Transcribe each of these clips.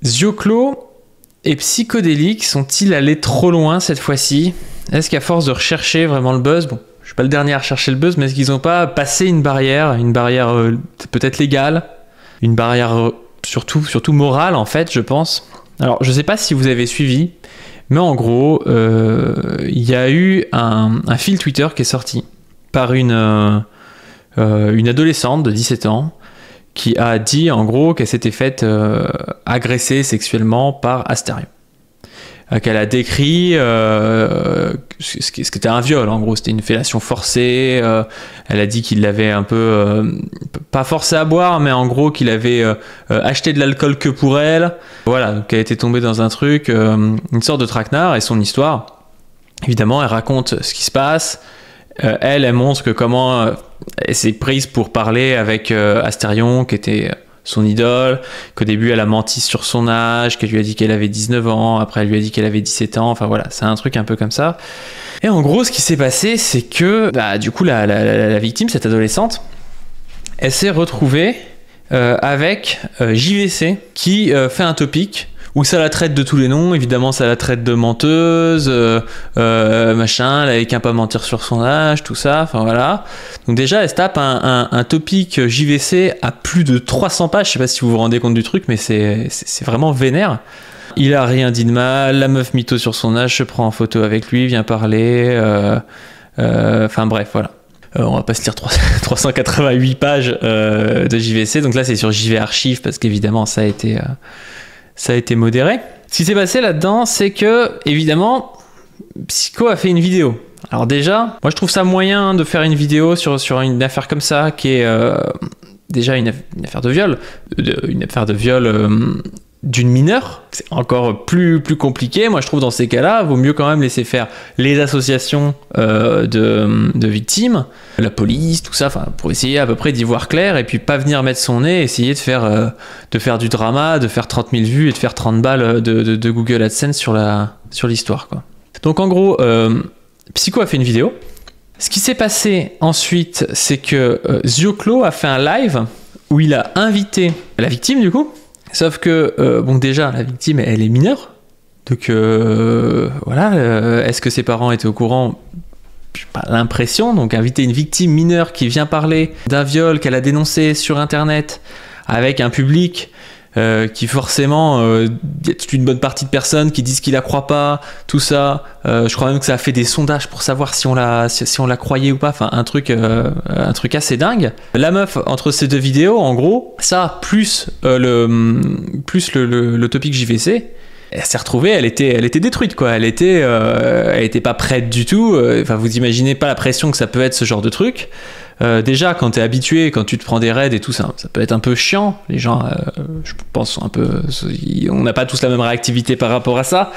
Zioclo et Psychodélique sont-ils allés trop loin cette fois-ci? Est-ce qu'à force de rechercher vraiment le buzz, bon, je suis pas le dernier à rechercher le buzz, mais est-ce qu'ils n'ont pas passé une barrière peut-être légale, une barrière surtout morale en fait, je pense. Alors je sais pas si vous avez suivi, mais en gros, il y a eu un fil Twitter qui est sorti par une adolescente de 17 ans qui a dit en gros qu'elle s'était faite agresser sexuellement par Asterion. Qu'elle a décrit ce qui était un viol, en gros, c'était une fellation forcée. Elle a dit qu'il l'avait un peu, pas forcé à boire, mais en gros qu'il avait acheté de l'alcool que pour elle. Voilà, donc elle était tombée dans un truc, une sorte de traquenard, et son histoire, évidemment, elle raconte ce qui se passe. Elle montre que comment elle s'est prise pour parler avec Asterion, qui était son idole, qu'au début elle a menti sur son âge, qu'elle lui a dit qu'elle avait 19 ans, après elle lui a dit qu'elle avait 17 ans, enfin voilà, c'est un truc un peu comme ça. Et en gros, ce qui s'est passé, c'est que du coup la victime, cette adolescente, elle s'est retrouvée avec JVC qui fait un topic où ça la traite de tous les noms, évidemment ça la traite de menteuse, machin, elle avait qu'à pas mentir sur son âge, tout ça, enfin voilà. Donc déjà elle se tape un topic JVC à plus de 300 pages, je sais pas si vous vous rendez compte du truc, mais c'est vraiment vénère. Il a rien dit de mal, la meuf mytho sur son âge se prend en photo avec lui, vient parler, enfin bref, voilà. On va pas se lire 388 pages de JVC, donc là c'est sur JV Archive parce qu'évidemment ça a été modéré. Ce qui s'est passé là-dedans, c'est que, évidemment, Psycho a fait une vidéo. Alors déjà, moi je trouve ça moyen de faire une vidéo sur une affaire comme ça, qui est déjà une affaire de viol. Une affaire de viol d'une mineure. C'est encore plus compliqué. Moi je trouve dans ces cas-là, vaut mieux quand même laisser faire les associations de victimes, la police, tout ça, pour essayer à peu près d'y voir clair et puis pas venir mettre son nez, essayer de faire du drama, de faire 30 000 vues et de faire 30 balles de Google AdSense sur l'histoire, quoi. Donc en gros, Psycho a fait une vidéo. Ce qui s'est passé ensuite, c'est que Zioclo a fait un live où il a invité la victime du coup. Sauf que, bon déjà, la victime, elle est mineure. Donc, voilà, est-ce que ses parents étaient au courant? J'ai pas l'impression. Donc, inviter une victime mineure qui vient parler d'un viol qu'elle a dénoncé sur Internet avec un public qui forcément, il y a toute une bonne partie de personnes qui disent qu'ils la croient pas, tout ça. Je crois même que ça a fait des sondages pour savoir si on la croyait ou pas. Enfin, un truc assez dingue. La meuf, entre ces deux vidéos, en gros, ça, plus le topic JVC, elle s'est retrouvée, elle était détruite, quoi. Elle était pas prête du tout. Enfin, vous imaginez pas la pression que ça peut être, ce genre de truc. Déjà, quand t'es habitué, quand tu te prends des raids et tout ça, ça peut être un peu chiant. Les gens, je pense, sont un peu, on n'a pas tous la même réactivité par rapport à ça.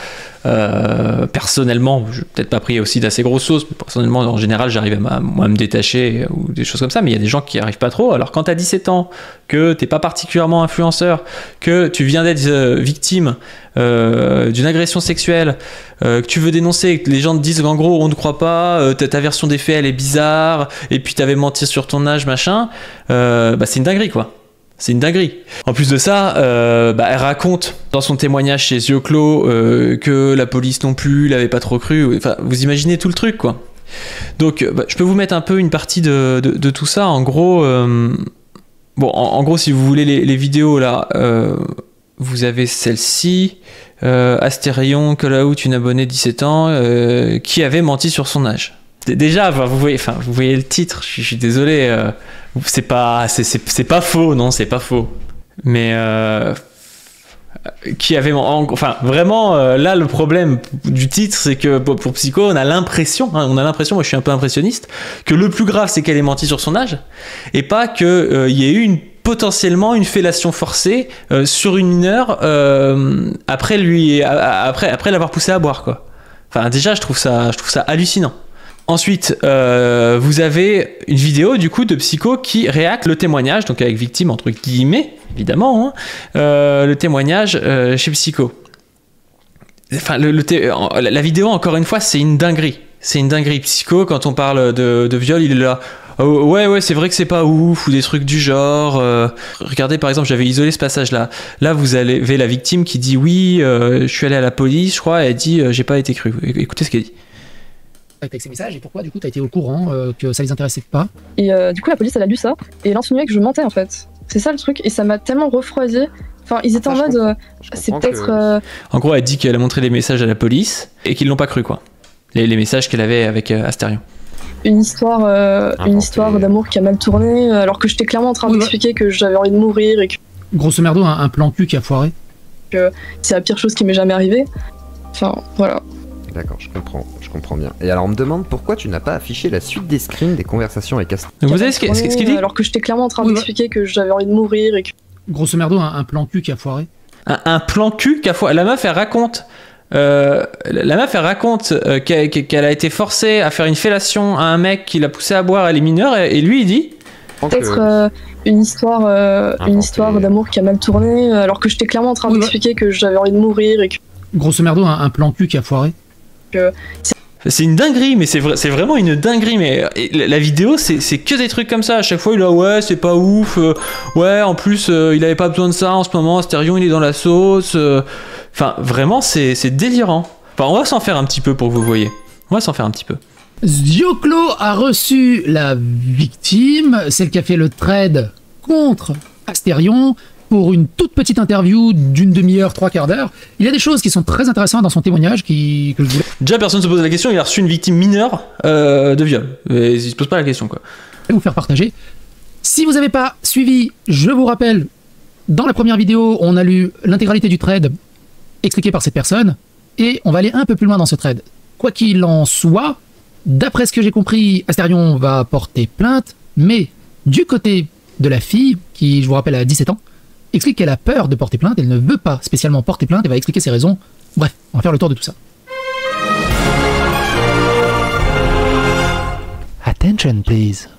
Personnellement, je n'ai peut-être pas pris aussi d'assez grosses sauces, mais personnellement, en général, j'arrive à me détacher ou des choses comme ça. Mais il y a des gens qui n'y arrivent pas trop. Alors, quand t'as 17 ans, que t'es pas particulièrement influenceur, que tu viens d'être victime d'une agression sexuelle, que tu veux dénoncer et que les gens te disent qu'en gros on ne croit pas, ta version des faits elle est bizarre, et puis t'avais menti sur ton âge, machin, c'est une dinguerie, quoi. C'est une dinguerie. En plus de ça, elle raconte dans son témoignage chez Zioclo que la police non plus l'avait pas trop cru. Enfin, vous imaginez tout le truc, quoi. Donc, je peux vous mettre un peu une partie de tout ça. En gros, en gros, si vous voulez les vidéos là, vous avez celle-ci, Asterion, Call Out, une abonnée de 17 ans, qui avait menti sur son âge. Déjà, vous voyez le titre. Je suis désolé. C'est pas faux, non, c'est pas faux. Mais qui avait, enfin, vraiment, là, le problème du titre, c'est que pour Psycho, on a l'impression, moi, je suis un peu impressionniste, que le plus grave, c'est qu'elle ait menti sur son âge, et pas que y ait eu potentiellement une fellation forcée sur une mineure après l'avoir poussée à boire, quoi. Enfin, déjà, je trouve ça hallucinant. Ensuite, vous avez une vidéo du coup de Psycho qui réacte le témoignage, donc avec victime entre guillemets, évidemment, le témoignage chez Psycho. Enfin, la vidéo, encore une fois, c'est une dinguerie. C'est une dinguerie. Psycho, quand on parle de viol, il est là. Oh, ouais, c'est vrai que c'est pas ouf, ou des trucs du genre. Regardez, par exemple, j'avais isolé ce passage-là. Là, vous avez la victime qui dit oui, je suis allé à la police, je crois, et elle dit j'ai pas été cru. Écoutez ce qu'elle dit. Avec ces messages, et pourquoi du coup t'as été au courant que ça les intéressait pas? Et du coup la police elle a lu ça et elle insinuait que je mentais en fait. C'est ça le truc et ça m'a tellement refroidi. Enfin ils étaient en mode c'est peut-être... En gros elle dit qu'elle a montré les messages à la police et qu'ils l'ont pas cru quoi. Les messages qu'elle avait avec Astérion. Une histoire d'amour qui a mal tourné alors que j'étais clairement en train d'expliquer que j'avais envie de mourir et que... Grosso merdo un plan cul qui a foiré. Que c'est la pire chose qui m'est jamais arrivée. Enfin voilà. D'accord, je comprends bien. Et alors on me demande pourquoi tu n'as pas affiché la suite des screens des conversations avec Astérion. Vous savez ce qu'il dit? Alors que j'étais clairement en train d'expliquer que j'avais envie de mourir et que... Grosso merdo un plan cul qui a foiré. Un plan cul qui a foiré. La meuf elle raconte qu'elle a été forcée à faire une fellation à un mec qui l'a poussé à boire, elle est mineure, et lui il dit peut-être une histoire d'amour qui a mal tourné alors que j'étais clairement en train d'expliquer que j'avais envie de mourir et que... Grosso merdo un plan cul qui a foiré. C'est une dinguerie, mais c'est vraiment une dinguerie. Mais la vidéo, c'est que des trucs comme ça. À chaque fois, il a ouais, c'est pas ouf. Ouais, en plus, il avait pas besoin de ça en ce moment. Astérion, il est dans la sauce. Enfin, vraiment, c'est délirant. Enfin, on va s'en faire un petit peu pour que vous voyez. On va s'en faire un petit peu. Zioclo a reçu la victime, celle qui a fait le trade contre Astérion, pour une toute petite interview d'une demi-heure, 3/4 d'heure. Il y a des choses qui sont très intéressantes dans son témoignage que je voulais... Déjà, personne ne se pose la question, il a reçu une victime mineure de viol. Et il se pose pas la question, quoi. Je vais vous faire partager. Si vous n'avez pas suivi, je vous rappelle, dans la première vidéo, on a lu l'intégralité du trade expliqué par cette personne, et on va aller un peu plus loin dans ce trade. Quoi qu'il en soit, d'après ce que j'ai compris, Astérion va porter plainte, mais du côté de la fille, qui, je vous rappelle, a 17 ans, explique qu'elle a peur de porter plainte, elle ne veut pas spécialement porter plainte, elle va expliquer ses raisons. Bref, on va faire le tour de tout ça. Attention, please.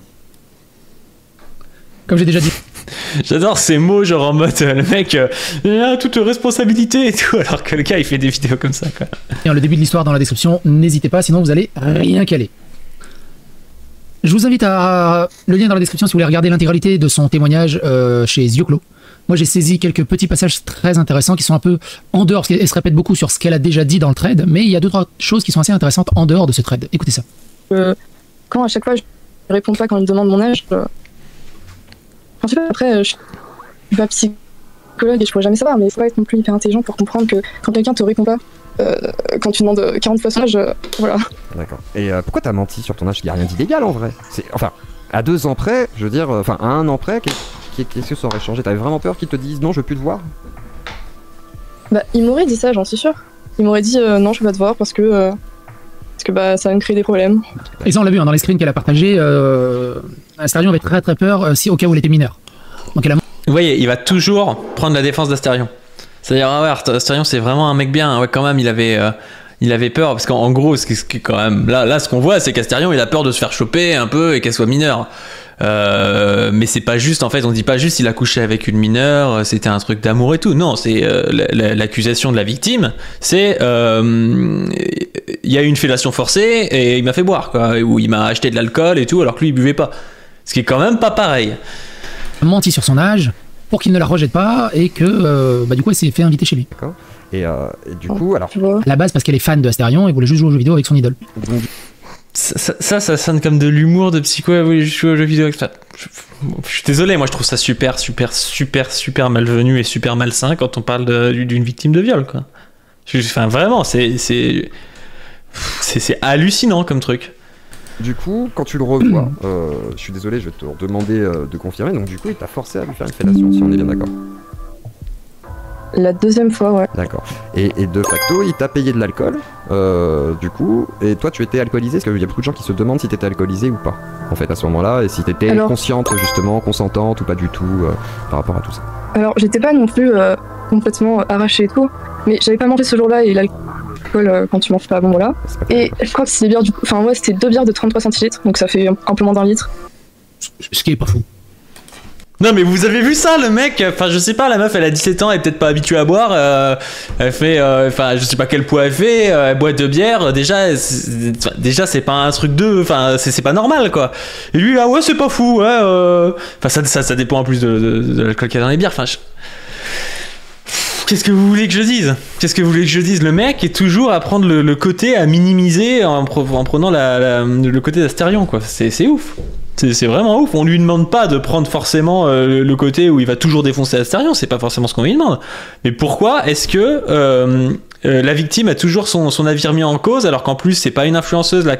Comme j'ai déjà dit. J'adore ces mots, genre en mode le mec a toute responsabilité et tout, alors que le gars il fait des vidéos comme ça, quoi. Et le début de l'histoire dans la description, n'hésitez pas, sinon vous allez rien caler. Je vous invite à le lien dans la description si vous voulez regarder l'intégralité de son témoignage chez Zioclo. Moi j'ai saisi quelques petits passages très intéressants qui sont un peu en dehors, parce qu'elle se répète beaucoup sur ce qu'elle a déjà dit dans le trade, mais il y a 2-3 choses qui sont assez intéressantes en dehors de ce trade. Écoutez ça. Quand à chaque fois je réponds pas quand il me demande mon âge, enfin, je sais pas, après je suis pas psychologue et je pourrais jamais savoir, mais il faut pas être non plus hyper intelligent pour comprendre que quand quelqu'un te répond pas, quand tu demandes 40 fois son âge, voilà. D'accord. Et pourquoi t'as menti sur ton âge? Il y a rien d'illégal en vrai. Enfin, à 2 ans près, je veux dire, enfin à 1 an près, qu'est-ce que ça aurait changé? T'avais vraiment peur qu'ils te disent non, je veux plus te voir? Bah, il m'aurait dit ça, j'en suis sûr. Il m'aurait dit non, je veux pas te voir parce que bah, ça va me créer des problèmes. Et ça, on l'a vu hein, dans les screens qu'elle a partagés. Astérion avait très peur au cas où elle était mineure. Donc elle a... Vous voyez, il va toujours prendre la défense d'Astérion. C'est-à-dire, ah ouais, Astérion, c'est vraiment un mec bien. Ouais, quand même, il avait peur. Parce qu'en gros, ce qui est quand même. Là, ce qu'on voit, c'est qu'Astérion, il a peur de se faire choper un peu et qu'elle soit mineure. Mais c'est pas juste, en fait, on dit pas juste il a couché avec une mineure, c'était un truc d'amour et tout. Non, c'est l'accusation de la victime, c'est il y a eu une fellation forcée et il m'a fait boire, quoi, ou il m'a acheté de l'alcool et tout, alors que lui il buvait pas. Ce qui est quand même pas pareil. Menti sur son âge pour qu'il ne la rejette pas et que du coup elle s'est fait inviter chez lui. D'accord. Et du coup, alors. À la base parce qu'elle est fan de Astérion et voulait juste jouer aux jeux vidéo avec son idole. Donc, ça sonne comme de l'humour de psycho, elle voulait jouer aux jeux vidéo. Je suis désolé, moi je trouve ça super malvenu et super malsain quand on parle d'une victime de viol, quoi. Enfin vraiment, c'est hallucinant comme truc. Du coup, quand tu le revois, je suis désolé, je vais te demander de confirmer, donc du coup il t'a forcé à lui faire une fellation, si on est bien d'accord. La deuxième fois, ouais. D'accord. Et de facto, il t'a payé de l'alcool, du coup, et toi tu étais alcoolisé, parce qu'il y a beaucoup de gens qui se demandent si t'étais alcoolisé ou pas, en fait, à ce moment-là, et si t'étais consciente, justement, consentante ou pas du tout, par rapport à tout ça. Alors, j'étais pas non plus complètement arrachée et tout, mais j'avais pas mangé ce jour-là, et l'alcool, quand tu manges pas, bon voilà. Et je crois que c'était des bières, enfin ouais, c'était 2 bières de 33 centilitres, donc ça fait un peu moins d'1 litre. Ce qui est pas fou. Non mais vous avez vu ça, le mec, enfin je sais pas, la meuf elle a 17 ans, elle est peut-être pas habituée à boire, elle fait, enfin je sais pas quel poids elle fait, elle boit de bière, déjà c'est pas un truc de, enfin c'est pas normal quoi. Et lui, ah ouais c'est pas fou, ouais, enfin ça dépend en plus de l'alcool qu'il y a dans les bières, enfin Qu'est-ce que vous voulez que je dise? Qu'est-ce que vous voulez que je dise? Le mec est toujours à prendre le côté, à minimiser en prenant le côté d'Astérion quoi, c'est ouf. C'est vraiment ouf. On lui demande pas de prendre forcément le côté où il va toujours défoncer Astérion, c'est pas forcément ce qu'on lui demande. Mais pourquoi est-ce que la victime a toujours son avis remis en cause alors qu'en plus c'est pas une influenceuse là,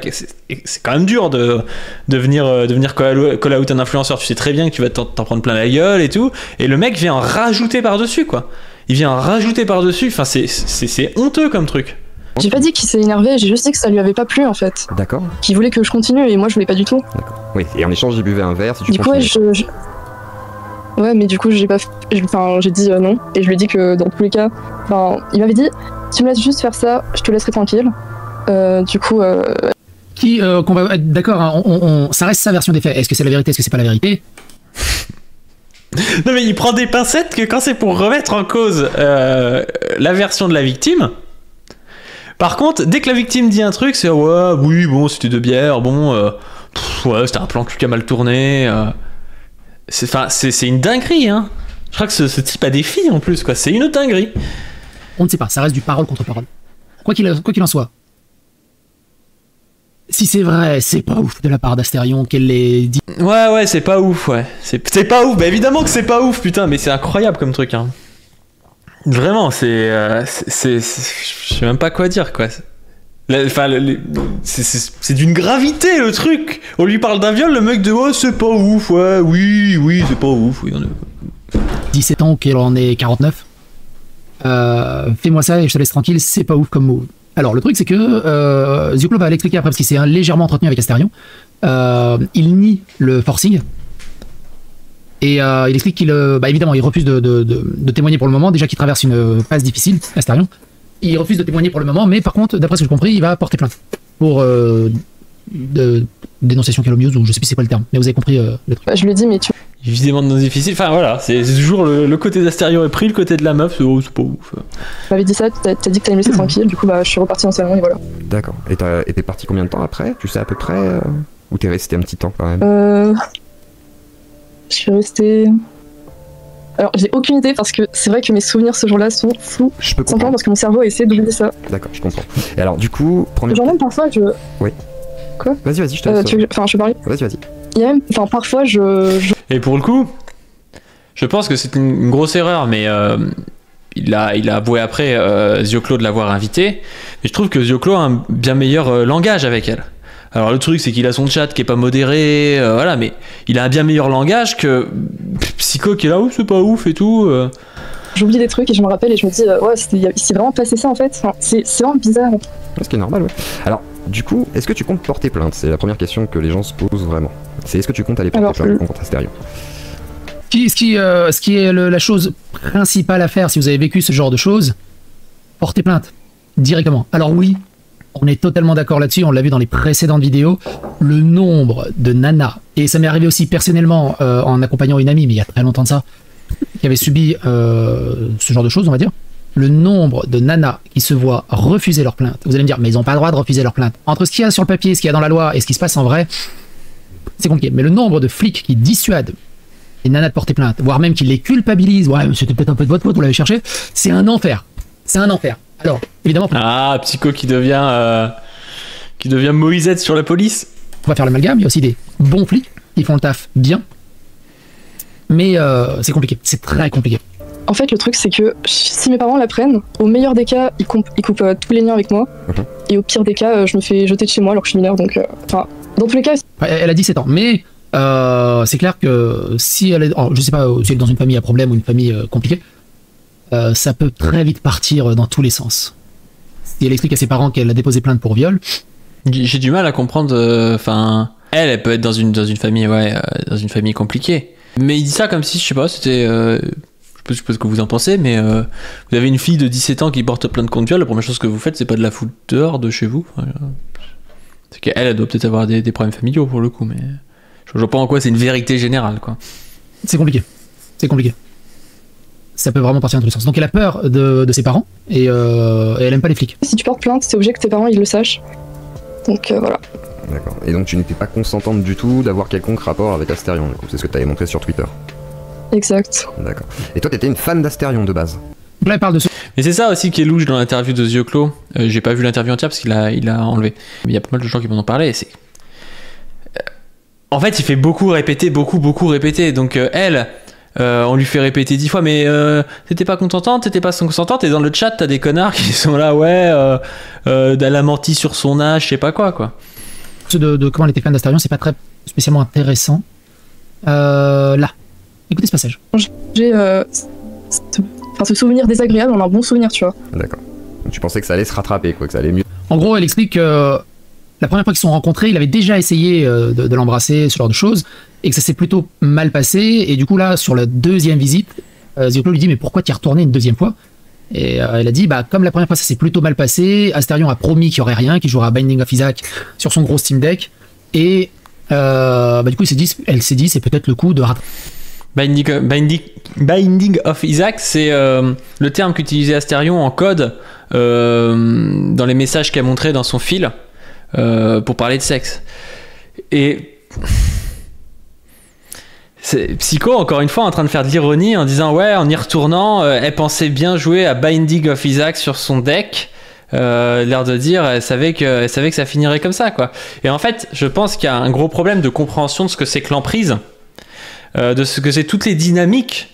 c'est quand même dur de venir call out un influenceur, tu sais très bien que tu vas t'en prendre plein la gueule et tout, et le mec vient en rajouter par-dessus quoi. Il vient en rajouter par-dessus, enfin c'est honteux comme truc. J'ai pas dit qu'il s'est énervé, j'ai juste dit que ça lui avait pas plu en fait. D'accord. Qu'il voulait que je continue et moi je voulais pas du tout. D'accord. Oui, et en échange, j'ai buvais un verre si tu du coup, ouais, mais du coup, j'ai dit non. Et je lui ai dit que dans tous les cas, il m'avait dit tu me laisses juste faire ça, je te laisserai tranquille. Du coup. Qu'on va être d'accord, hein, ça reste sa version des faits. Est-ce que c'est la vérité, est-ce que c'est pas la vérité? Non mais il prend des pincettes que quand c'est pour remettre en cause la version de la victime. Par contre, dès que la victime dit un truc, c'est ouais, oui, bon, c'était de bière, bon, ouais, c'était un plan cul qui a mal tourné. C'est une dinguerie, hein. Je crois que ce type a des filles en plus, quoi. C'est une dinguerie. On ne sait pas, ça reste du parole contre parole. Quoi qu'il en soit. Si c'est vrai, c'est pas ouf de la part d'Astérion qu'elle l'ait dit. Ouais, c'est pas ouf, ouais. C'est pas ouf, bah évidemment que c'est pas ouf, putain, mais c'est incroyable comme truc, hein. Vraiment, je sais même pas quoi dire quoi. C'est d'une gravité le truc. On lui parle d'un viol, le mec de oh c'est pas ouf, ouais, oui, c'est pas ouf. Oui, 17 ans qu'elle en est 49. Fais-moi ça et je te laisse tranquille, c'est pas ouf comme mot. Alors le truc c'est que Zioclo va l'expliquer après parce qu'il s'est légèrement entretenu avec Astérion. Il nie le forcing. Et il explique qu'il, évidemment, il refuse de témoigner pour le moment, déjà qu'il traverse une phase difficile, Astérion. Il refuse de témoigner pour le moment, mais par contre, d'après ce que j'ai compris, il va porter plainte pour dénonciation calomnieuse, ou je sais plus c'est quoi le terme, mais vous avez compris le truc. Je lui ai dit, mais tu... Évidemment de difficile, enfin voilà, c'est toujours le côté d'Astérion est pris, le côté de la meuf, c'est pas ouf. Tu m'avais dit ça, t'as dit que t'allais me laisser tranquille, du coup je suis reparti dans le salon et voilà. D'accord, et t'es parti combien de temps après? Tu sais à peu près ou t'es resté un petit temps quand même? Je suis restée... Alors, j'ai aucune idée parce que c'est vrai que mes souvenirs ce jour-là sont fous. Je peux comprendre. Simplement parce que mon cerveau a essayé d'oublier ça. D'accord, je comprends. Et alors, du coup, genre même parfois, je... Oui. Quoi? Vas-y, je te laisse. Je peux parler? Vas-y. Il y a même... parfois, Et pour le coup, je pense que c'est une grosse erreur, mais il a avoué après, Zioclo, de l'avoir invité. Mais je trouve que Zioclo a un bien meilleur langage avec elle. Alors le truc c'est qu'il a son chat qui est pas modéré, voilà, mais il a un bien meilleur langage que Psycho qui est là, c'est pas ouf et tout. J'oublie des trucs et je me rappelle et je me dis, ouais, il s'est vraiment passé ça en fait. Enfin, c'est vraiment bizarre. Ce qui est normal, ouais. Alors, du coup, est-ce que tu comptes porter plainte? C'est la première question que les gens se posent vraiment. C'est est-ce que tu comptes aller porter plainte contre Astérion? Ce qui est la chose principale à faire si vous avez vécu ce genre de choses, porter plainte directement. Alors oui, on est totalement d'accord là-dessus, on l'a vu dans les précédentes vidéos, le nombre de nanas, et ça m'est arrivé aussi personnellement en accompagnant une amie, mais il y a très longtemps de ça, qui avait subi ce genre de choses, on va dire, le nombre de nanas qui se voient refuser leur plainte. Vous allez me dire, mais ils n'ont pas le droit de refuser leur plainte. Entre ce qu'il y a sur le papier, ce qu'il y a dans la loi et ce qui se passe en vrai, c'est compliqué. Mais le nombre de flics qui dissuadent les nanas de porter plainte, voire même qui les culpabilisent, ouais, c'était peut-être un peu de votre faute, vous l'avez cherché, c'est un enfer. C'est un enfer. Alors, évidemment... Psycho qui devient Moïsette sur la police. On va faire l'amalgame, il y a aussi des bons flics qui font le taf bien. Mais c'est compliqué, c'est très compliqué. En fait, le truc, c'est que si mes parents l'apprennent, au meilleur des cas, ils coupent tous les liens avec moi. Et au pire des cas, je me fais jeter de chez moi alors que je suis mineure. Donc, dans tous les cas... Elle a 17 ans, mais c'est clair que si elle est... je sais pas si elle est dans une famille à problème ou une famille compliquée, ça peut très vite partir dans tous les sens. Si elle explique à ses parents qu'elle a déposé plainte pour viol... J'ai du mal à comprendre... elle peut être dans une famille, dans une famille compliquée. Mais il dit ça comme si, je sais pas, c'était... je sais pas ce que vous en pensez, mais vous avez une fille de 17 ans qui porte plainte contre viol, la première chose que vous faites, c'est pas de la foutre dehors de chez vous. C'est qu'elle, elle doit peut-être avoir des problèmes familiaux pour le coup, mais je vois pas en quoi c'est une vérité générale, quoi. C'est compliqué. C'est compliqué. Ça peut vraiment partir dans tous les sens. Donc elle a peur de ses parents et elle aime pas les flics. Si tu portes plainte, c'est obligé que tes parents ils le sachent. Donc voilà. D'accord. Et donc tu n'étais pas consentante du tout d'avoir quelconque rapport avec Astérion, du coup. C'est ce que tu avais montré sur Twitter. Exact. D'accord. Et toi, t'étais une fan d'Astérion de base. Donc là, elle parle de Mais c'est ça aussi qui est louche dans l'interview de The Yeux Clos. J'ai pas vu l'interview entière parce qu'il a enlevé. Mais il y a pas mal de gens qui m'en ont parlé. C'est... En fait, il fait beaucoup répéter. Donc elle, on lui fait répéter 10 fois, mais t'étais pas consentante, t'étais pas consentante. Et dans le chat, t'as des connards qui sont là, elle a menti sur son âge, je sais pas quoi. de comment elle était fan d'Astérion, c'est pas très spécialement intéressant. Là, écoutez ce passage. J'ai ce souvenir désagréable en un bon souvenir, tu vois. D'accord. Donc tu pensais que ça allait se rattraper, quoi, que ça allait mieux. En gros, elle explique que la première fois qu'ils se sont rencontrés, il avait déjà essayé de l'embrasser, ce genre de choses, et que ça s'est plutôt mal passé. Et du coup, là, sur la deuxième visite, Zioclo lui dit « Mais pourquoi t'y es retourné une deuxième fois ?» Et elle a dit « Comme la première fois, ça s'est plutôt mal passé, Astérion a promis qu'il n'y aurait rien, qu'il jouera à Binding of Isaac sur son gros Steam Deck. Et du coup, elle s'est dit c'est peut-être le coup de rattraper. » Binding of Isaac, c'est le terme qu'utilisait Astérion en code dans les messages qu'elle montrait dans son fil pour parler de sexe. Et c'est Psycho, encore une fois, en train de faire de l'ironie en disant en y retournant, elle pensait bien jouer à Binding of Isaac sur son deck. L'air de dire, elle savait que ça finirait comme ça, quoi. Et en fait, je pense qu'il y a un gros problème de compréhension de ce que c'est que l'emprise. De ce que c'est toutes les dynamiques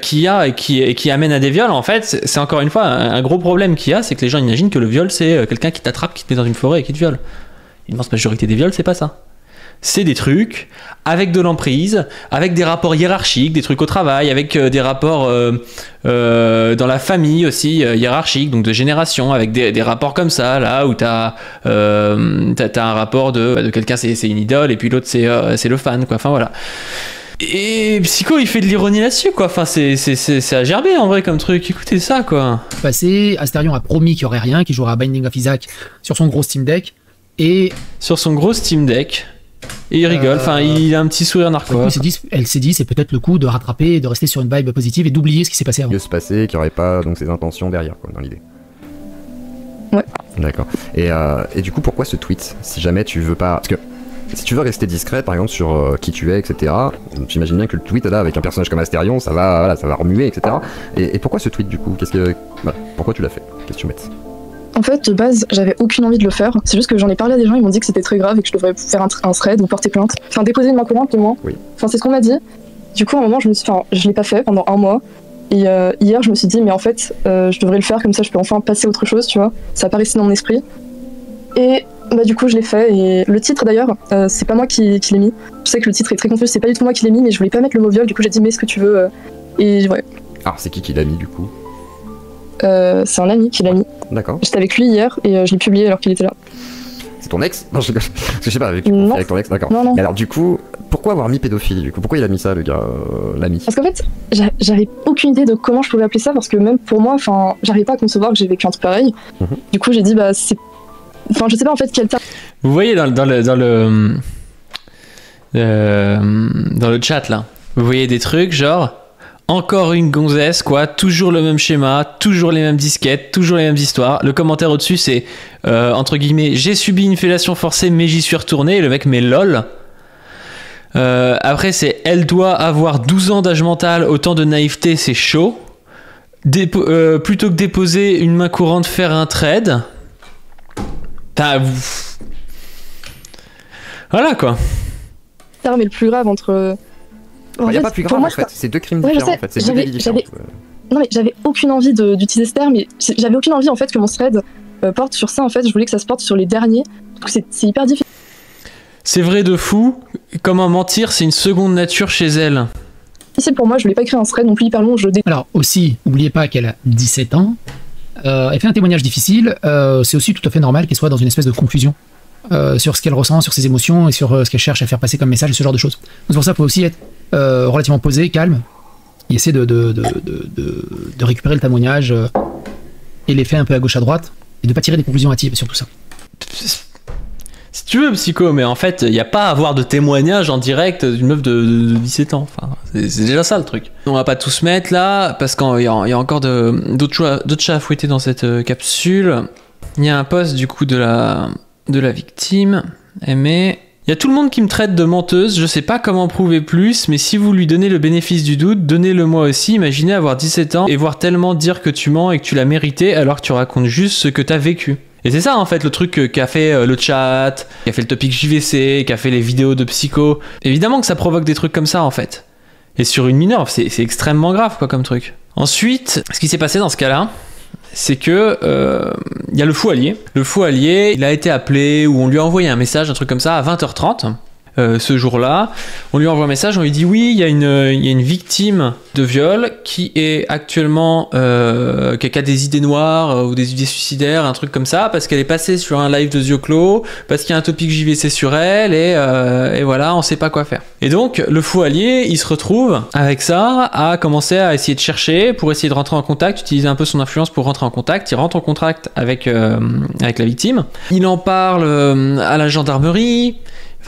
qu'il y a et qui amènent à des viols. En fait, c'est encore une fois un gros problème qu'il y a, c'est que les gens imaginent que le viol c'est quelqu'un qui t'attrape, qui te met dans une forêt et qui te viole. L'immense majorité des viols, c'est pas ça. C'est des trucs avec de l'emprise, avec des rapports hiérarchiques, des trucs au travail, avec des rapports dans la famille aussi hiérarchiques, donc de génération, avec des rapports comme ça, là où t'as un rapport de quelqu'un c'est une idole et puis l'autre c'est le fan, quoi. Enfin voilà. Et Psycho il fait de l'ironie là-dessus, quoi. Enfin c'est à gerber en vrai comme truc. Écoutez ça, quoi. Passé, Astérion a promis qu'il n'y aurait rien, qu'il jouera à Binding of Isaac sur son gros Steam Deck. Et sur son gros Steam Deck. Et il rigole, enfin il a un petit sourire narquois. Elle s'est dit c'est peut-être le coup de rattraper, de rester sur une vibe positive et d'oublier ce qui s'est passé avant. Mieux se passer, qu'il n'y aurait pas donc ses intentions derrière, quoi, dans l'idée. Ouais. D'accord. Et du coup, pourquoi ce tweet? Si jamais tu veux pas... Parce que si tu veux rester discret, par exemple, sur qui tu es, etc., j'imagine bien que le tweet, là, avec un personnage comme Astérion, ça va remuer, etc. Et pourquoi ce tweet, du coup? Pourquoi tu l'as fait? Qu'est-ce que tu mets? En fait, de base, j'avais aucune envie de le faire. C'est juste que j'en ai parlé à des gens, ils m'ont dit que c'était très grave et que je devrais faire un thread ou porter plainte. Enfin, déposer une main courante, du moins. Oui. Enfin, c'est ce qu'on m'a dit. Du coup, à un moment, je l'ai pas fait pendant un mois. Et hier, je me suis dit, mais en fait, je devrais le faire, comme ça, je peux enfin passer à autre chose, tu vois. Ça apparaissait dans mon esprit. Et du coup, je l'ai fait. Et le titre, d'ailleurs, c'est pas moi qui l'ai mis. Je sais que le titre est très confus, c'est pas du tout moi qui l'ai mis, mais je voulais pas mettre le mot viol. Du coup, j'ai dit, mets ce que tu veux. Et ouais. Alors, c'est qui l'a mis, du coup? C'est un ami qui l'a mis. D'accord. J'étais avec lui hier et je l'ai publié alors qu'il était là. C'est ton ex? Non, je sais pas, avec ton ex, d'accord. Non. Mais alors du coup, pourquoi avoir mis pédophile du coup? Pourquoi il a mis ça, le gars, l'ami? Parce qu'en fait, j'avais aucune idée de comment je pouvais appeler ça parce que même pour moi, enfin, j'arrivais pas à concevoir que j'ai vécu un truc pareil. Du coup, j'ai dit c'est... Enfin, je sais pas en fait quel terme... Vous voyez dans le chat là, vous voyez des trucs genre... Encore une gonzesse, quoi, toujours le même schéma, toujours les mêmes disquettes, toujours les mêmes histoires. Le commentaire au-dessus, c'est, entre guillemets, j'ai subi une fellation forcée, mais j'y suis retourné. Et le mec met lol. Après, c'est, elle doit avoir 12 ans d'âge mental, autant de naïveté, c'est chaud. Plutôt que déposer une main courante, faire un trade. Voilà, quoi. Mais le plus grave entre... Il n'y a pas plus grave en fait, c'est deux crimes différents en fait, c'est deux délits différents. Non mais j'avais aucune envie d'utiliser ce terme, mais j'avais aucune envie en fait que mon thread porte sur ça en fait, je voulais que ça se porte sur les derniers, donc c'est hyper difficile. C'est vrai de fou, comment mentir c'est une seconde nature chez elle. C'est pour moi, je voulais pas écrire un thread non plus hyper long, Alors aussi, n'oubliez pas qu'elle a 17 ans, elle fait un témoignage difficile, c'est aussi tout à fait normal qu'elle soit dans une espèce de confusion. Sur ce qu'elle ressent, sur ses émotions et sur ce qu'elle cherche à faire passer comme message et ce genre de choses. Donc c'est pour ça qu'il faut aussi être relativement posé, calme, et essayer de récupérer le témoignage et les faits un peu à gauche à droite, et de pas tirer des conclusions hâtives sur tout ça. Si tu veux, Psycho, mais en fait, il n'y a pas à avoir de témoignage en direct d'une meuf de 17 ans. Enfin, C'est déjà ça le truc. On va pas tout se mettre là, parce qu'il y a encore d'autres chats à fouetter dans cette capsule. Il y a un post du coup de la victime. Mais il y a tout le monde qui me traite de menteuse. Je sais pas comment prouver plus, mais si vous lui donnez le bénéfice du doute, donnez-le moi aussi. Imaginez avoir 17 ans et voir tellement dire que tu mens et que tu l'as mérité alors que tu racontes juste ce que t'as vécu. Et c'est ça en fait le truc qu'a fait le chat, qu'a fait le topic JVC, qu'a fait les vidéos de Psycho. Évidemment que ça provoque des trucs comme ça en fait. Et sur une mineure, c'est extrêmement grave quoi comme truc. Ensuite, ce qui s'est passé dans ce cas-là, c'est que y a le fou allié. Le fou allié, il a été appelé ou on lui a envoyé un message, un truc comme ça, à 20h30. Ce jour-là, on lui envoie un message, on lui dit oui, il y a une victime de viol qui est actuellement qui a des idées noires ou des idées suicidaires, un truc comme ça, parce qu'elle est passée sur un live de Zioclo, parce qu'il y a un topic JVC sur elle, et voilà, on sait pas quoi faire. Et donc, le fou allié, il se retrouve avec ça, à commencer à essayer de chercher, pour essayer de rentrer en contact, utiliser un peu son influence pour rentrer en contact. Il rentre en contact avec la victime. Il en parle à la gendarmerie.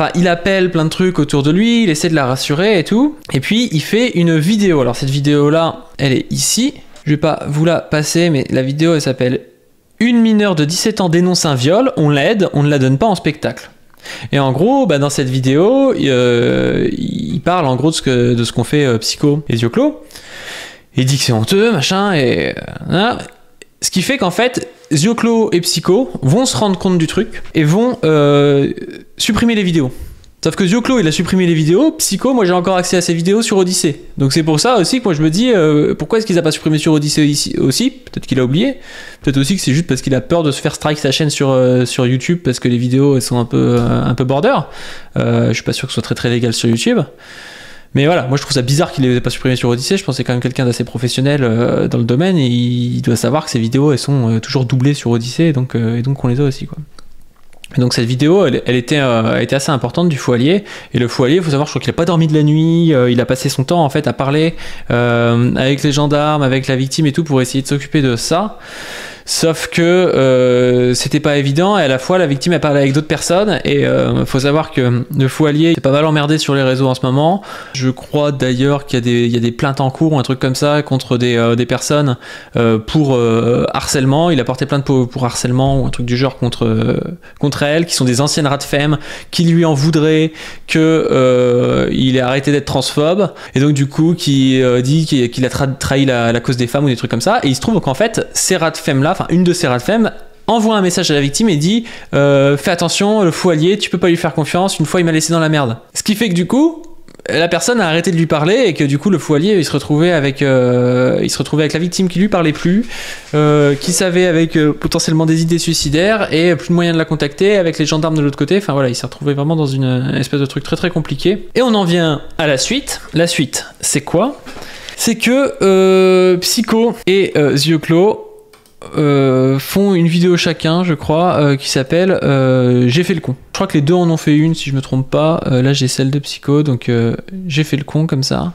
Enfin, il appelle plein de trucs autour de lui, il essaie de la rassurer et tout. Et puis, il fait une vidéo. Alors, cette vidéo-là, elle est ici. Je vais pas vous la passer, mais la vidéo, elle s'appelle « Une mineure de 17 ans dénonce un viol, on l'aide, on ne la donne pas en spectacle ». Et en gros, dans cette vidéo, il parle en gros de ce qu'ont fait Psycho et Zioclo. Il dit que c'est honteux, machin, et... Ce qui fait qu'en fait, Zioclo et Psycho vont se rendre compte du truc et vont supprimer les vidéos. Sauf que Zioclo, il a supprimé les vidéos, Psycho, moi j'ai encore accès à ces vidéos sur Odyssée. Donc c'est pour ça aussi que moi je me dis, pourquoi est-ce qu'il a pas supprimé sur Odyssée ici aussi? Peut-être qu'il a oublié. Peut-être aussi que c'est juste parce qu'il a peur de se faire strike sa chaîne sur YouTube parce que les vidéos elles sont un peu border. Je suis pas sûr que ce soit très très légal sur YouTube. Mais voilà, moi je trouve ça bizarre qu'il les ait pas supprimés sur Odyssée. Je pense que c'est quand même quelqu'un d'assez professionnel dans le domaine et il doit savoir que ces vidéos elles sont toujours doublées sur Odyssée et donc on les a aussi quoi. Et donc cette vidéo elle était assez importante du fou allié. Et le fou allié, il faut savoir, je crois qu'il a pas dormi de la nuit, il a passé son temps en fait à parler avec les gendarmes, avec la victime et tout pour essayer de s'occuper de ça. Sauf que c'était pas évident et à la fois la victime a parlé avec d'autres personnes et faut savoir que le fou allié est pas mal emmerdé sur les réseaux en ce moment. Je crois d'ailleurs qu'il y a des plaintes en cours ou un truc comme ça contre des personnes pour harcèlement. Il a porté plainte pour harcèlement ou un truc du genre contre elle, qui sont des anciennes rats de femme qui lui en voudraient que il ait arrêté d'être transphobe et donc du coup qui dit qu'il a trahi la cause des femmes ou des trucs comme ça. Et il se trouve qu'en fait ces rats de femme là, enfin une de ces rats de femme envoie un message à la victime et dit fais attention, le fou allié, tu peux pas lui faire confiance, une fois il m'a laissé dans la merde. Ce qui fait que du coup la personne a arrêté de lui parler et que du coup le fou allié il se retrouvait avec la victime qui lui parlait plus, qui savait avec potentiellement des idées suicidaires et plus de moyens de la contacter, avec les gendarmes de l'autre côté. Enfin voilà, il s'est retrouvé vraiment dans une espèce de truc très très compliqué. Et on en vient à la suite. La suite, c'est quoi? C'est que Psycho et Zioclo font une vidéo chacun, je crois, qui s'appelle J'ai fait le con. Je crois que les deux en ont fait une, si je me trompe pas. Là, j'ai celle de Psycho, donc j'ai fait le con comme ça.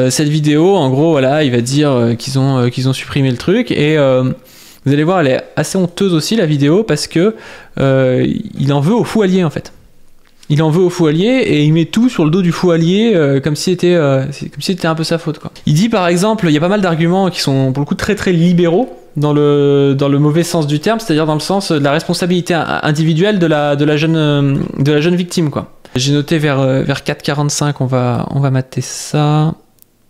Cette vidéo, en gros, voilà, il va dire qu'ils ont supprimé le truc et vous allez voir, elle est assez honteuse aussi la vidéo parce que il en veut au fou allié en fait. Il en veut au fou allié et il met tout sur le dos du fou allié comme si c'était un peu sa faute quoi. Il dit par exemple, il y a pas mal d'arguments qui sont pour le coup très très libéraux dans le mauvais sens du terme, c'est-à-dire dans le sens de la responsabilité individuelle de la jeune victime quoi. J'ai noté vers 4h45, on va mater ça.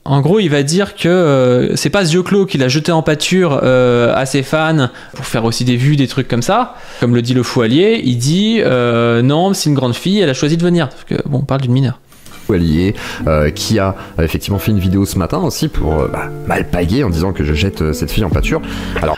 En gros, il va dire que c'est pas Zioclo qui l'a jeté en pâture à ses fans pour faire aussi des vues, des trucs comme ça. Comme le dit le fou allié, il dit non, c'est une grande fille, elle a choisi de venir. Parce que bon, on parle d'une mineure. Allié qui a effectivement fait une vidéo ce matin aussi pour m'alpaguer en disant que je jette cette fille en pâture.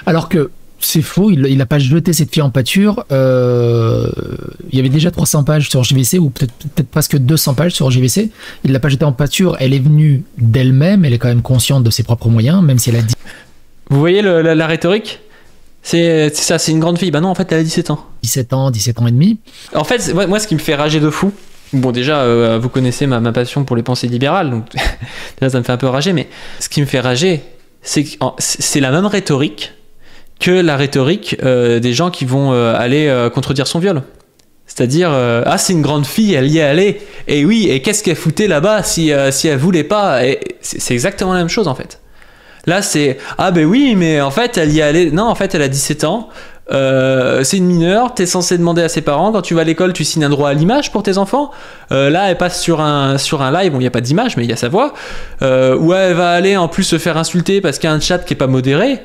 Alors que c'est faux, il n'a pas jeté cette fille en pâture. Il y avait déjà 300 pages sur JVC, ou peut-être presque 200 pages sur JVC. Il ne l'a pas jetée en pâture, elle est venue d'elle-même, elle est quand même consciente de ses propres moyens, même si elle a dit... Vous voyez la rhétorique? C'est ça, c'est une grande fille. Bah non, en fait, elle a 17 ans. 17 ans et demi. En fait, moi, ce qui me fait rager de fou, bon déjà, vous connaissez ma passion pour les pensées libérales, donc déjà ça me fait un peu rager, mais ce qui me fait rager, c'est la même rhétorique que la rhétorique des gens qui vont aller contredire son viol. C'est-à-dire, ah, c'est une grande fille, elle y est allée. Et oui, et qu'est-ce qu'elle foutait là-bas si elle voulait pas? Et c'est exactement la même chose, en fait. Là, c'est, ah ben oui, mais en fait, elle y est allée. Non, en fait, elle a 17 ans. C'est une mineure, t'es censé demander à ses parents. Quand tu vas à l'école, tu signes un droit à l'image pour tes enfants. Là, elle passe sur un live, bon, il n'y a pas d'image, mais il y a sa voix. Où elle va aller en plus se faire insulter parce qu'il y a un chat qui est pas modéré.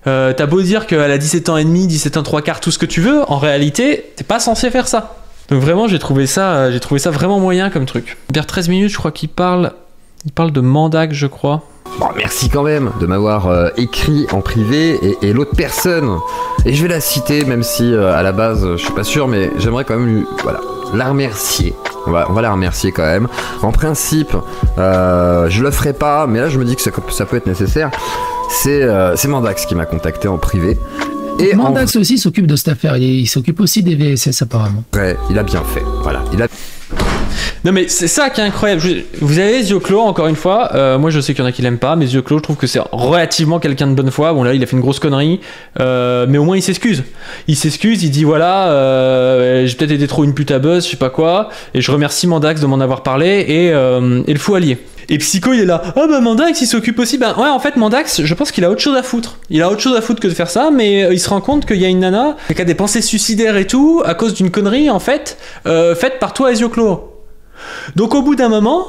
T'as beau dire qu'elle a 17 ans et demi, 17 ans 3/4, tout ce que tu veux, en réalité, t'es pas censé faire ça. Donc vraiment, j'ai trouvé ça vraiment moyen comme truc. Vers 13 minutes, je crois qu'il parle de Mandak, je crois. Bon, merci quand même de m'avoir écrit en privé et l'autre personne. Et je vais la citer, même si à la base, je suis pas sûr, mais j'aimerais quand même la remercier. On va la remercier quand même. En principe, je le ferai pas, mais là je me dis que ça peut être nécessaire. C'est Mandax qui m'a contacté en privé. Et Mandax aussi s'occupe de cette affaire. Il s'occupe aussi des VSS apparemment. Ouais, il a bien fait. Voilà, Non mais c'est ça qui est incroyable. Vous avez les yeux clos, encore une fois. Moi je sais qu'il y en a qui l'aiment pas. Mes yeux clos, je trouve que c'est relativement quelqu'un de bonne foi. Bon là il a fait une grosse connerie, mais au moins il s'excuse. Il dit voilà, j'ai peut-être été trop une pute à buzz, je sais pas quoi. Et je remercie Mandax de m'en avoir parlé et le fou allié. Et Psycho il est là, ah bah Mandax il s'occupe aussi. Ben ouais, en fait Mandax, je pense qu'il a autre chose à foutre. Il a autre chose à foutre que de faire ça, mais il se rend compte qu'il y a une nana qui a des pensées suicidaires et tout à cause d'une connerie en fait faite par toi les yeux clos. Donc au bout d'un moment,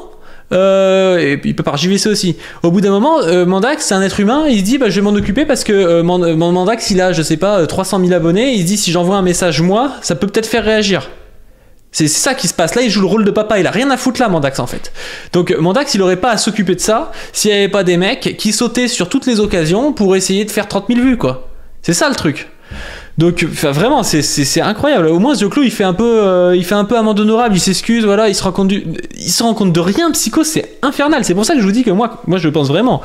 et puis il peut par JVC aussi, au bout d'un moment, Mandax c'est un être humain, il se dit bah, je vais m'en occuper parce que Mandax il a je sais pas 300 000 abonnés, il se dit si j'envoie un message moi, ça peut peut-être faire réagir. C'est ça qui se passe, là il joue le rôle de papa, il a rien à foutre là Mandax en fait. Donc Mandax il aurait pas à s'occuper de ça s'il y avait pas des mecs qui sautaient sur toutes les occasions pour essayer de faire 30 000 vues quoi. C'est ça le truc. Donc vraiment c'est incroyable. Au moins Zioclo il fait un peu amende honorable, il s'excuse, voilà, il se rend compte de rien. Psycho c'est infernal. C'est pour ça que je vous dis que moi je pense vraiment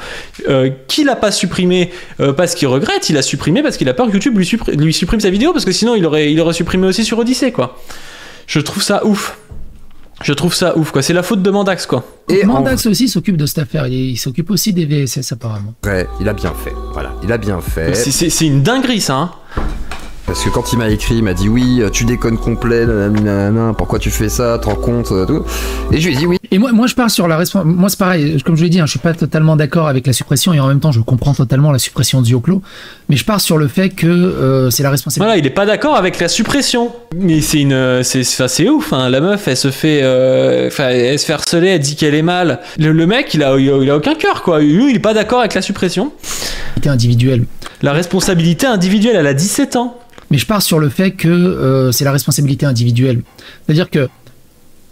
qu'il a pas supprimé parce qu'il regrette, il a supprimé parce qu'il a peur que YouTube lui supprime sa vidéo, parce que sinon il aurait supprimé aussi sur Odyssey quoi. Je trouve ça ouf. Quoi. C'est la faute de Mandax quoi. Et Mandax aussi s'occupe de cette affaire. Il s'occupe aussi des VSS apparemment. Ouais, il a bien fait. Voilà, il a bien fait. C'est une dinguerie ça. Hein. Parce que quand il m'a écrit, il m'a dit oui, tu déconnes complet, nanana, pourquoi tu fais ça, te rends compte, tout. Et je lui ai dit oui. Et moi je pars sur la responsabilité. Moi c'est pareil, comme je l'ai dit, je suis pas totalement d'accord avec la suppression et en même temps je comprends totalement la suppression de Zioclo. Mais je pars sur le fait que c'est la responsabilité. Voilà, il est pas d'accord avec la suppression. Mais c'est ouf, hein. La meuf elle se fait harceler, elle dit qu'elle est mal. Le mec il a aucun cœur quoi. Lui il est pas d'accord avec la suppression. Individuelle. La responsabilité individuelle, elle a 17 ans. Mais je pars sur le fait que c'est la responsabilité individuelle. C'est-à-dire que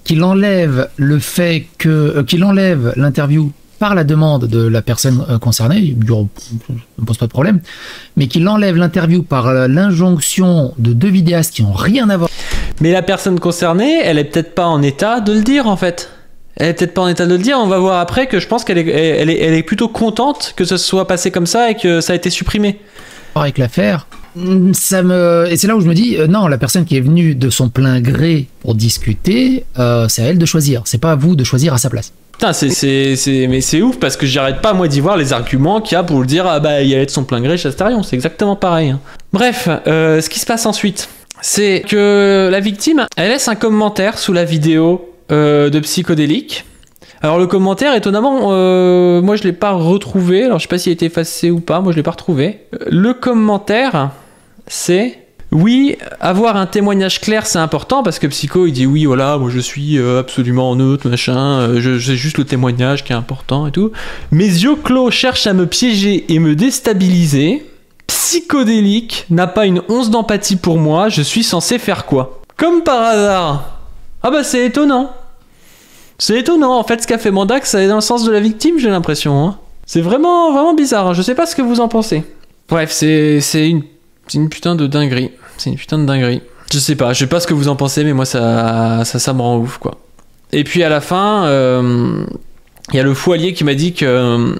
qu'il enlève le fait qu'il enlève l'interview par la demande de la personne concernée, ça ne pose pas de problème, mais qu'il enlève l'interview par l'injonction de deux vidéastes qui n'ont rien à voir. Mais la personne concernée, elle est peut-être pas en état de le dire en fait. Elle est peut-être pas en état de le dire. On va voir après que je pense qu'elle est plutôt contente que ce soit passé comme ça et que ça a été supprimé. Avec l'affaire. Et c'est là où je me dis non, la personne qui est venue de son plein gré pour discuter, c'est à elle de choisir, c'est pas à vous de choisir à sa place. Putain, mais c'est ouf parce que j'arrête pas moi d'y voir les arguments qu'il y a pour le dire, ah bah il allait de son plein gré chez Astarion, c'est exactement pareil. Hein. Bref, ce qui se passe ensuite, c'est que la victime, elle laisse un commentaire sous la vidéo de Psychodélique. Alors le commentaire, étonnamment, moi je l'ai pas retrouvé, alors je sais pas s'il a été effacé ou pas, moi je l'ai pas retrouvé. Le commentaire, c'est oui, avoir un témoignage clair c'est important, parce que Psycho il dit oui voilà, moi je suis absolument neutre, machin, c'est juste le témoignage qui est important et tout. Mes yeux clos cherchent à me piéger et me déstabiliser. Psychodélique n'a pas une once d'empathie pour moi, je suis censé faire quoi? Comme par hasard. Ah bah c'est étonnant. C'est étonnant, en fait, ce qu'a fait Mandax, ça est dans le sens de la victime, j'ai l'impression. Hein. C'est vraiment bizarre, hein. Je sais pas ce que vous en pensez. Bref, c'est une putain de dinguerie. C'est une putain de dinguerie. Je sais pas ce que vous en pensez, mais moi, ça me rend ouf, quoi. Et puis, à la fin, y a le fou allié qui m'a dit que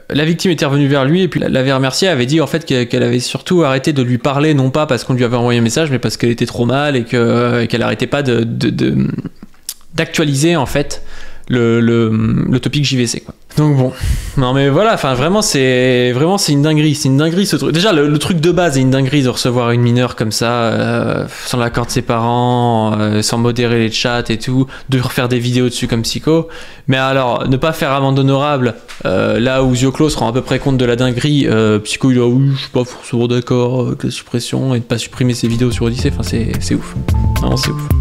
la victime était revenue vers lui, et puis l'avait remercié, avait dit, en fait, qu'elle avait surtout arrêté de lui parler, non pas parce qu'on lui avait envoyé un message, mais parce qu'elle était trop mal, et qu'elle arrêtait pas d'actualiser en fait le topic JVC quoi. Donc bon, non mais voilà, enfin vraiment c'est une dinguerie, ce truc. Déjà le truc de base est une dinguerie de recevoir une mineure comme ça, sans l'accord de ses parents, sans modérer les chats et tout, de refaire des vidéos dessus comme psycho. Mais alors, ne pas faire amende honorable, là où Zioclo se rend à peu près compte de la dinguerie, psycho il a oui, je suis pas forcément d'accord avec la suppression et de pas supprimer ses vidéos sur Odyssée, enfin c'est ouf. Vraiment c'est ouf.